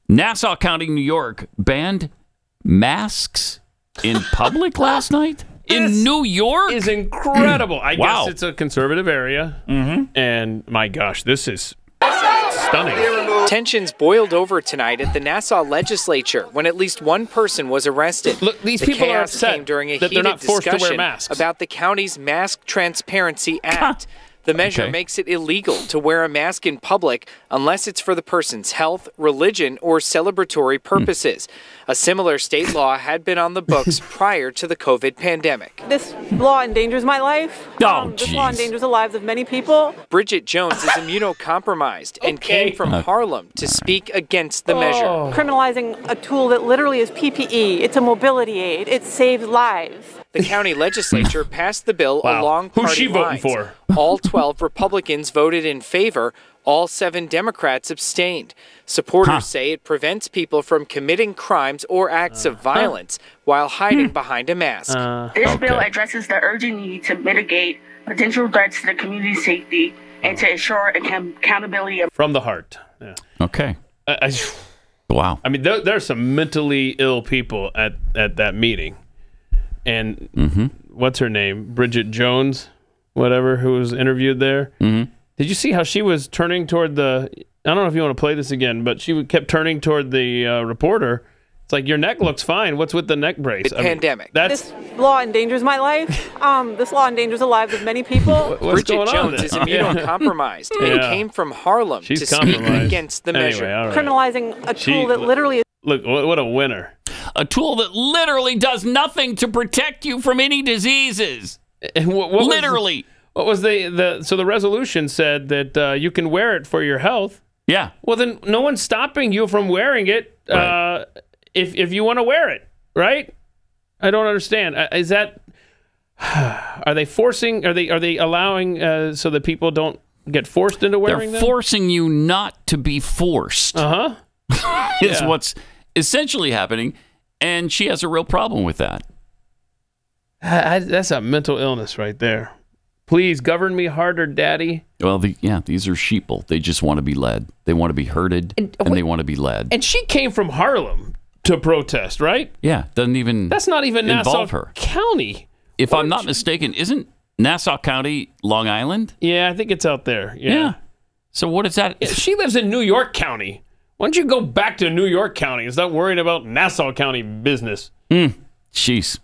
Nassau County, New York banned masks in public last night? In New York? Is incredible. I guess it's a conservative area. And my gosh, this is stunning. Tensions boiled over tonight at the Nassau legislature when at least one person was arrested. Look, these people are upset during a that they're heated not forced to wear discussion masks. about the county's Mask Transparency Act. The measure makes it illegal to wear a mask in public unless it's for the person's health, religion, or celebratory purposes. A similar state law had been on the books prior to the COVID pandemic. This law endangers my life. This law endangers the lives of many people. Bridget Jones is immunocompromised and came from Harlem to speak against the measure. Criminalizing a tool that literally is PPE. It's a mobility aid. It saves lives. The county legislature passed the bill along party Who's she voting lines. for? All 12 Republicans voted in favor. All 7 Democrats abstained. Supporters say it prevents people from committing crimes or acts of violence while hiding behind a mask. This bill addresses the urgent need to mitigate potential threats to the community's safety and to ensure accountability. From the heart. Yeah. Okay. Wow. I mean, there's some mentally ill people at that meeting. And what's her name? Bridget Jones, whatever, who was interviewed there. Did you see how she was turning toward the... I don't know if you want to play this again, but she kept turning toward the reporter. It's like, your neck looks fine. What's with the neck brace? Pandemic. This law endangers my life. This law endangers the lives of many people. Bridget Jones is immunocompromised and came from Harlem to speak against the measure. Criminalizing a tool that literally... Look, what a winner. A tool that literally does nothing to protect you from any diseases. And literally. What was so the resolution said that you can wear it for your health. Yeah. Well, then no one's stopping you from wearing it if you want to wear it, right? I don't understand. Is that... Are they forcing... Are they allowing so that people don't get forced into wearing them? They're forcing you not to be forced. Is what's essentially happening, and she has a real problem with that. That's a mental illness right there. Please govern me harder, Daddy. Well, these are sheeple. They just want to be led. They want to be herded, and they want to be led. And she came from Harlem to protest, right? Yeah, doesn't even. That's not even Nassau Nassau County. If I'm not mistaken, isn't Nassau County Long Island? Yeah, I think it's out there. Yeah. So what is that? Yeah, she lives in New York County. Why don't you go back to New York County and stop worrying about Nassau County business? Jeez.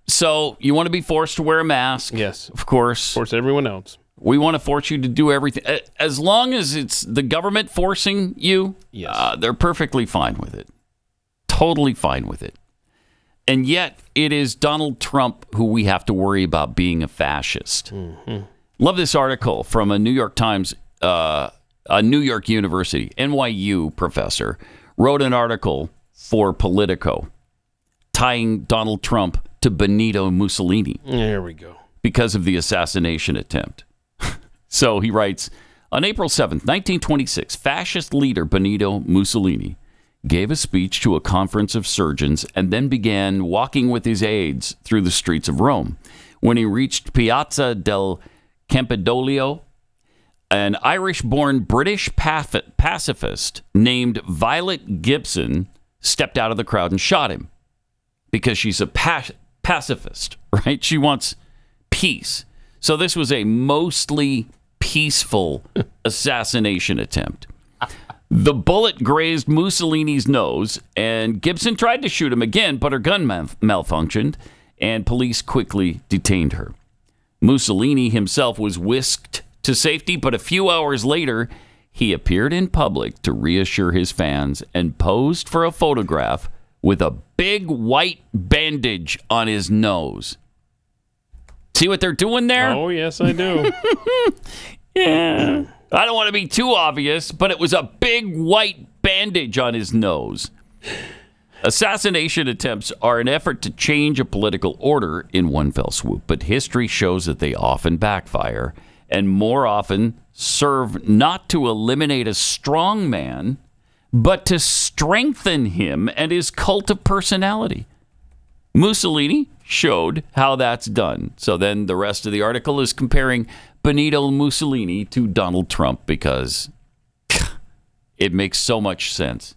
So you want to be forced to wear a mask? Yes. Of course. Force everyone else. We want to force you to do everything. As long as it's the government forcing you, they're perfectly fine with it. Totally fine with it. And yet it is Donald Trump who we have to worry about being a fascist. Love this article from a New York Times, a New York University, NYU professor, wrote an article for Politico tying Donald Trump to Benito Mussolini. There we go. Because of the assassination attempt. So he writes, on April 7th, 1926, fascist leader Benito Mussolini gave a speech to a conference of surgeons and then began walking with his aides through the streets of Rome. When he reached Piazza del Campidoglio, an Irish-born British pacifist named Violet Gibson stepped out of the crowd and shot him because she's a pacifist, right? She wants peace. So this was a mostly peaceful assassination attempt. The bullet grazed Mussolini's nose, and Gibson tried to shoot him again, but her gun malfunctioned, and police quickly detained her. Mussolini himself was whisked to safety, but a few hours later, he appeared in public to reassure his fans and posed for a photograph with a big white bandage on his nose. See what they're doing there? Oh, yes, I do. Yeah. I don't want to be too obvious, but it was a big white bandage on his nose. Assassination attempts are an effort to change a political order in one fell swoop, but history shows that they often backfire and more often serve not to eliminate a strong man, but to strengthen him and his cult of personality. Mussolini showed how that's done. So then the rest of the article is comparing Benito Mussolini to Donald Trump because It makes so much sense.